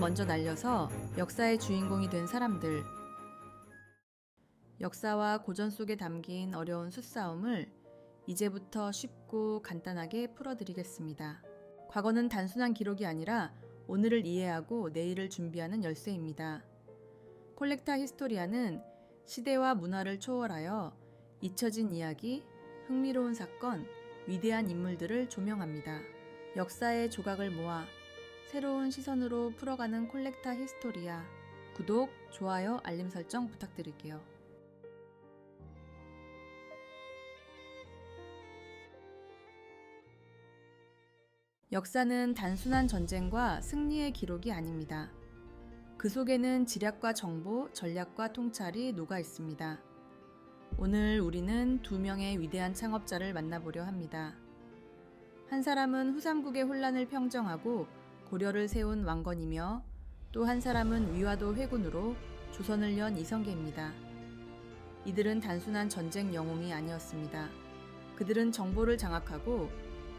먼저 날려서 역사의 주인공이 된 사람들. 역사와 고전 속에 담긴 어려운 수싸움을 이제부터 쉽고 간단하게 풀어드리겠습니다. 과거는 단순한 기록이 아니라 오늘을 이해하고 내일을 준비하는 열쇠입니다. 콜렉타 히스토리아는 시대와 문화를 초월하여 잊혀진 이야기, 흥미로운 사건, 위대한 인물들을 조명합니다. 역사의 조각을 모아 새로운 시선으로 풀어가는 콜렉타 히스토리아. 구독, 좋아요, 알림 설정 부탁드릴게요. 역사는 단순한 전쟁과 승리의 기록이 아닙니다. 그 속에는 지략과 정보, 전략과 통찰이 녹아 있습니다. 오늘 우리는 두 명의 위대한 창업자를 만나보려 합니다. 한 사람은 후삼국의 혼란을 평정하고 고려를 세운 왕건이며 또 한 사람은 위화도 회군으로 조선을 연 이성계입니다. 이들은 단순한 전쟁 영웅이 아니었습니다. 그들은 정보를 장악하고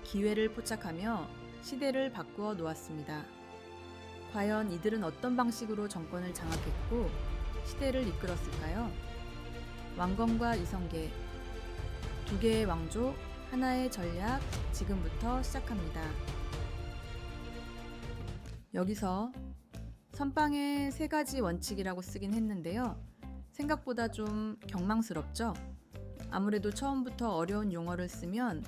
기회를 포착하며 시대를 바꾸어 놓았습니다. 과연 이들은 어떤 방식으로 정권을 장악했고 시대를 이끌었을까요? 왕건과 이성계, 두 개의 왕족, 하나의 전략, 지금부터 시작합니다. 여기서 선빵의 3가지 원칙이라고 쓰긴 했는데요. 생각보다 좀 경망스럽죠? 아무래도 처음부터 어려운 용어를 쓰면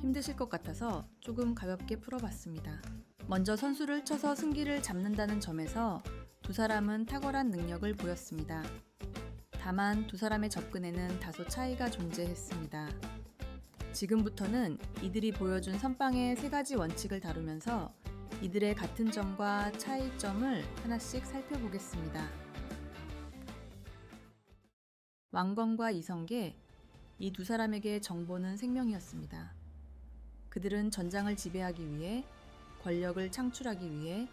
힘드실 것 같아서 조금 가볍게 풀어봤습니다. 먼저 선수를 쳐서 승기를 잡는다는 점에서 두 사람은 탁월한 능력을 보였습니다. 다만 두 사람의 접근에는 다소 차이가 존재했습니다. 지금부터는 이들이 보여준 선빵의 3가지 원칙을 다루면서 이들의 같은 점과 차이점을 하나씩 살펴보겠습니다. 왕건과 이성계, 이 두 사람에게 정보는 생명이었습니다. 그들은 전장을 지배하기 위해, 권력을 창출하기 위해,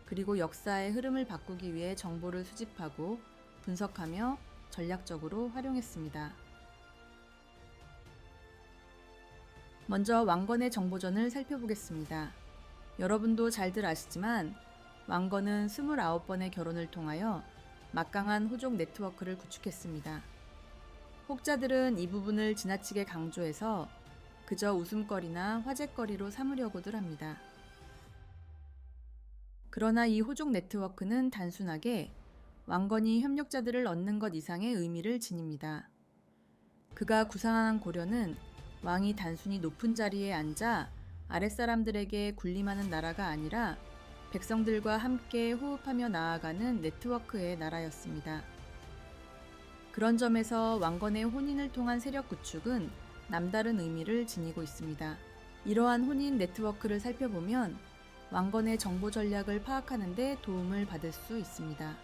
그리고 역사의 흐름을 바꾸기 위해 정보를 수집하고 분석하며 전략적으로 활용했습니다. 먼저 왕건의 정보전을 살펴보겠습니다. 여러분도 잘들 아시지만 왕건은 29번의 결혼을 통하여 막강한 호족 네트워크를 구축했습니다. 혹자들은 이 부분을 지나치게 강조해서 그저 웃음거리나 화제거리로 삼으려고들 합니다. 그러나 이 호족 네트워크는 단순하게 왕건이 협력자들을 얻는 것 이상의 의미를 지닙니다. 그가 구상한 고려는 왕이 단순히 높은 자리에 앉아 아랫사람들에게 군림하는 나라가 아니라 백성들과 함께 호흡하며 나아가는 네트워크의 나라였습니다. 그런 점에서 왕건의 혼인을 통한 세력 구축은 남다른 의미를 지니고 있습니다. 이러한 혼인 네트워크를 살펴보면 왕건의 정보 전략을 파악하는 데 도움을 받을 수 있습니다.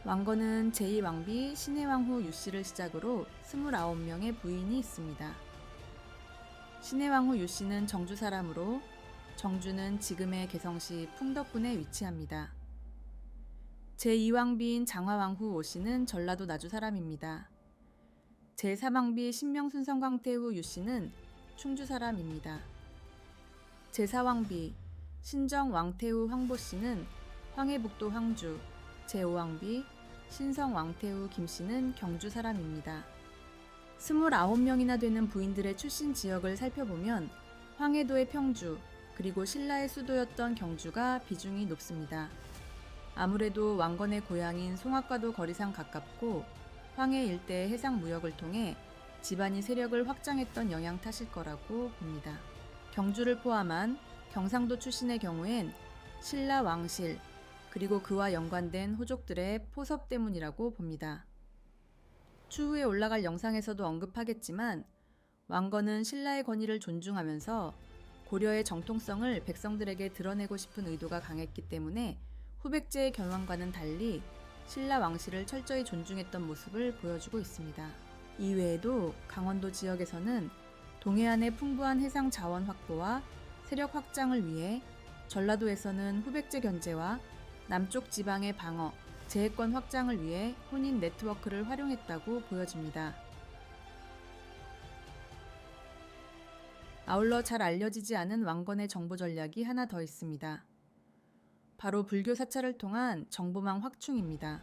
왕건은 제2왕비 신해왕후 유씨를 시작으로 29명의 부인이 있습니다. 신해왕후 유씨는 정주 사람으로 정주는 지금의 개성시 풍덕군에 위치합니다. 제2왕비인 장화왕후 오씨는 전라도 나주 사람입니다. 제3왕비 신명순성 광태후 유씨는 충주 사람입니다. 제4왕비 신정 왕태후 황보씨는 황해북도 황주, 제5왕비 신성 왕태후 김씨는 경주 사람입니다. 29명이나 되는 부인들의 출신 지역을 살펴보면 황해도의 평주, 그리고 신라의 수도였던 경주가 비중이 높습니다. 아무래도 왕건의 고향인 송악과도 거리상 가깝고 황해 일대의 해상 무역을 통해 집안이 세력을 확장했던 영향 탓일 거라고 봅니다. 경주를 포함한 경상도 출신의 경우엔 신라 왕실, 그리고 그와 연관된 호족들의 포섭 때문이라고 봅니다. 추후에 올라갈 영상에서도 언급하겠지만 왕건은 신라의 권위를 존중하면서 고려의 정통성을 백성들에게 드러내고 싶은 의도가 강했기 때문에 후백제의 경황과는 달리 신라 왕실을 철저히 존중했던 모습을 보여주고 있습니다. 이외에도 강원도 지역에서는 동해안의 풍부한 해상 자원 확보와 세력 확장을 위해 전라도에서는 후백제 견제와 남쪽 지방의 방어, 재해권 확장을 위해 혼인 네트워크를 활용했다고 보여집니다. 아울러 잘 알려지지 않은 왕건의 정보 전략이 하나 더 있습니다. 바로 불교 사찰을 통한 정보망 확충입니다.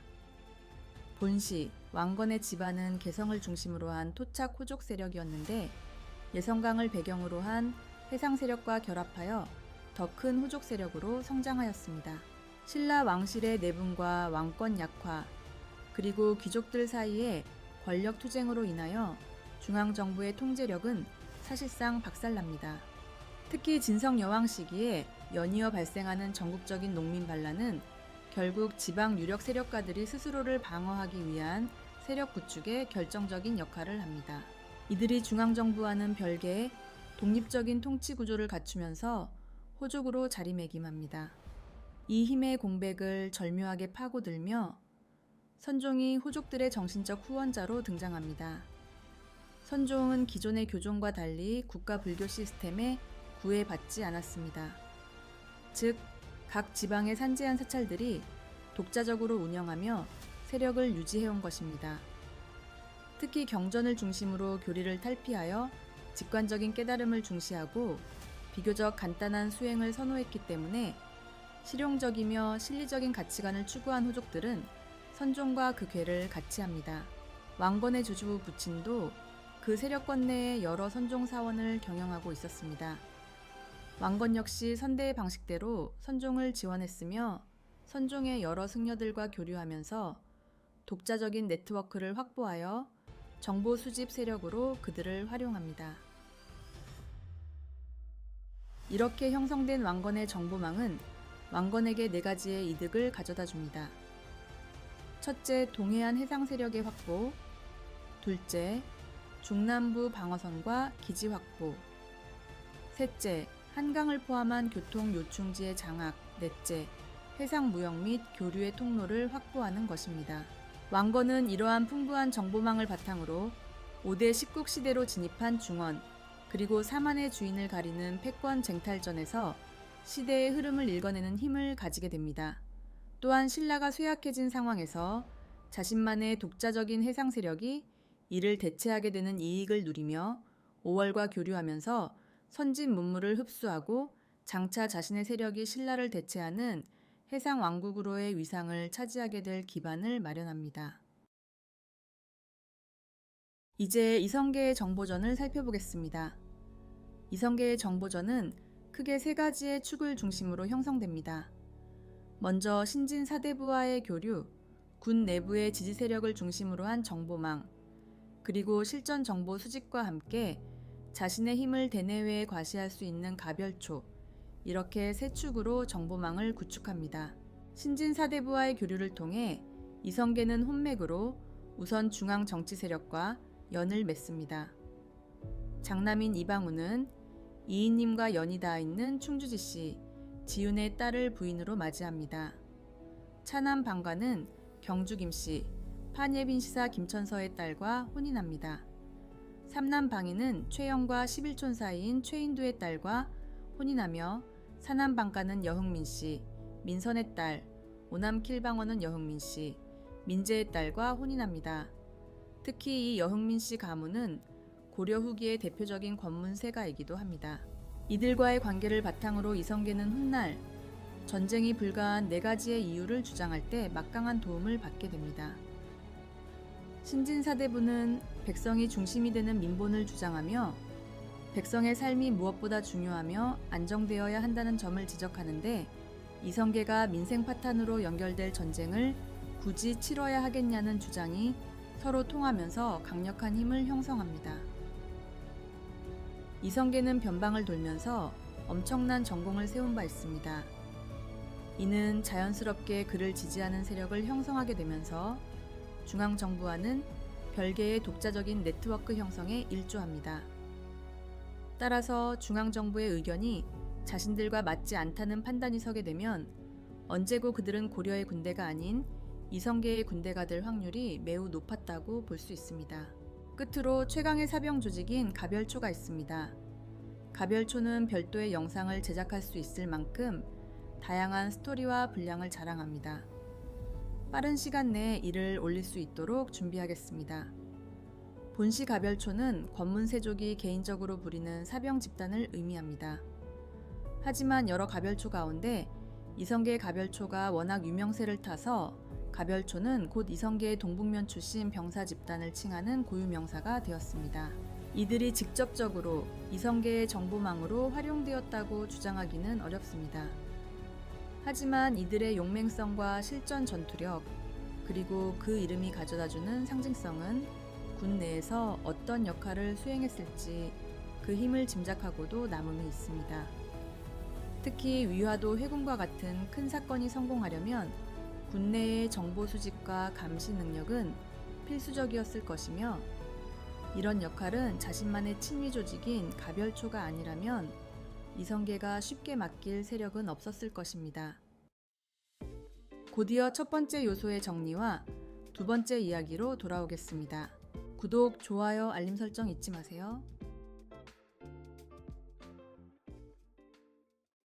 본시, 왕건의 집안은 개성을 중심으로 한 토착 호족 세력이었는데 예성강을 배경으로 한 해상 세력과 결합하여 더 큰 호족 세력으로 성장하였습니다. 신라 왕실의 내분과 왕권 약화, 그리고 귀족들 사이의 권력 투쟁으로 인하여 중앙정부의 통제력은 사실상 박살납니다. 특히 진성 여왕 시기에 연이어 발생하는 전국적인 농민 반란은 결국 지방 유력 세력가들이 스스로를 방어하기 위한 세력 구축에 결정적인 역할을 합니다. 이들이 중앙정부와는 별개의 독립적인 통치 구조를 갖추면서 호족으로 자리매김합니다. 이 힘의 공백을 절묘하게 파고들며 선종이 호족들의 정신적 후원자로 등장합니다. 선종은 기존의 교종과 달리 국가 불교 시스템에 구애받지 않았습니다. 즉, 각 지방의 산재한 사찰들이 독자적으로 운영하며 세력을 유지해온 것입니다. 특히 경전을 중심으로 교리를 탈피하여 직관적인 깨달음을 중시하고 비교적 간단한 수행을 선호했기 때문에 실용적이며 실리적인 가치관을 추구한 호족들은 선종과 그 궤를 같이 합니다. 왕건의 조주 부친도 그 세력권 내에 여러 선종 사원을 경영하고 있었습니다. 왕건 역시 선대의 방식대로 선종을 지원했으며 선종의 여러 승려들과 교류하면서 독자적인 네트워크를 확보하여 정보 수집 세력으로 그들을 활용합니다. 이렇게 형성된 왕건의 정보망은 왕건에게 4가지의 이득을 가져다 줍니다. 첫째, 동해안 해상 세력의 확보. 둘째, 중남부 방어선과 기지 확보. 셋째, 한강을 포함한 교통 요충지의 장악. 넷째, 해상 무역 및 교류의 통로를 확보하는 것입니다. 왕건은 이러한 풍부한 정보망을 바탕으로 5대 십국 시대로 진입한 중원, 그리고 사만의 주인을 가리는 패권 쟁탈전에서 시대의 흐름을 읽어내는 힘을 가지게 됩니다. 또한 신라가 쇠약해진 상황에서 자신만의 독자적인 해상 세력이 이를 대체하게 되는 이익을 누리며 5월과 교류하면서 선진 문물을 흡수하고 장차 자신의 세력이 신라를 대체하는 해상 왕국으로의 위상을 차지하게 될 기반을 마련합니다. 이제 이성계의 정보전을 살펴보겠습니다. 이성계의 정보전은 크게 3가지의 축을 중심으로 형성됩니다. 먼저 신진 사대부와의 교류, 군 내부의 지지 세력을 중심으로 한 정보망, 그리고 실전 정보 수집과 함께 자신의 힘을 대내외에 과시할 수 있는 가별초, 이렇게 3축으로 정보망을 구축합니다. 신진 사대부와의 교류를 통해 이성계는 혼맥으로 우선 중앙 정치 세력과 연을 맺습니다. 장남인 이방우는 이인님과 연이 닿아 있는 충주지씨 지윤의 딸을 부인으로 맞이합니다. 차남 방관은 경주 김씨, 판예빈 시사 김천서의 딸과 혼인합니다. 삼남 방인은 최영과 11촌 사이인 최인두의 딸과 혼인하며 사남 방가는 여흥민씨, 민선의 딸, 오남 킬방원은 여흥민씨, 민재의 딸과 혼인합니다. 특히 이 여흥민씨 가문은 고려 후기의 대표적인 권문세가이기도 합니다. 이들과의 관계를 바탕으로 이성계는 훗날 전쟁이 불가한 4가지의 이유를 주장할 때 막강한 도움을 받게 됩니다. 신진사대부는 백성이 중심이 되는 민본을 주장하며 백성의 삶이 무엇보다 중요하며 안정되어야 한다는 점을 지적하는데 이성계가 민생 파탄으로 연결될 전쟁을 굳이 치러야 하겠냐는 주장이 서로 통하면서 강력한 힘을 형성합니다. 이성계는 변방을 돌면서 엄청난 전공을 세운 바 있습니다. 이는 자연스럽게 그를 지지하는 세력을 형성하게 되면서 중앙정부와는 별개의 독자적인 네트워크 형성에 일조합니다. 따라서 중앙정부의 의견이 자신들과 맞지 않다는 판단이 서게 되면 언제고 그들은 고려의 군대가 아닌 이성계의 군대가 될 확률이 매우 높았다고 볼 수 있습니다. 끝으로 최강의 사병 조직인 가별초가 있습니다. 가별초는 별도의 영상을 제작할 수 있을 만큼 다양한 스토리와 분량을 자랑합니다. 빠른 시간 내에 이를 올릴 수 있도록 준비하겠습니다. 본시 가별초는 권문세족이 개인적으로 부리는 사병 집단을 의미합니다. 하지만 여러 가별초 가운데 이성계 가별초가 워낙 유명세를 타서 가별초는 곧 이성계의 동북면 출신 병사 집단을 칭하는 고유명사가 되었습니다. 이들이 직접적으로 이성계의 정보망으로 활용되었다고 주장하기는 어렵습니다. 하지만 이들의 용맹성과 실전 전투력, 그리고 그 이름이 가져다주는 상징성은 군 내에서 어떤 역할을 수행했을지 그 힘을 짐작하고도 남음이 있습니다. 특히 위화도 회군과 같은 큰 사건이 성공하려면 군 내의 정보 수집과 감시 능력은 필수적이었을 것이며, 이런 역할은 자신만의 친위 조직인 가별초가 아니라면 이성계가 쉽게 맡길 세력은 없었을 것입니다. 곧이어 첫 번째 요소의 정리와 두 번째 이야기로 돌아오겠습니다. 구독, 좋아요, 알림 설정 잊지 마세요.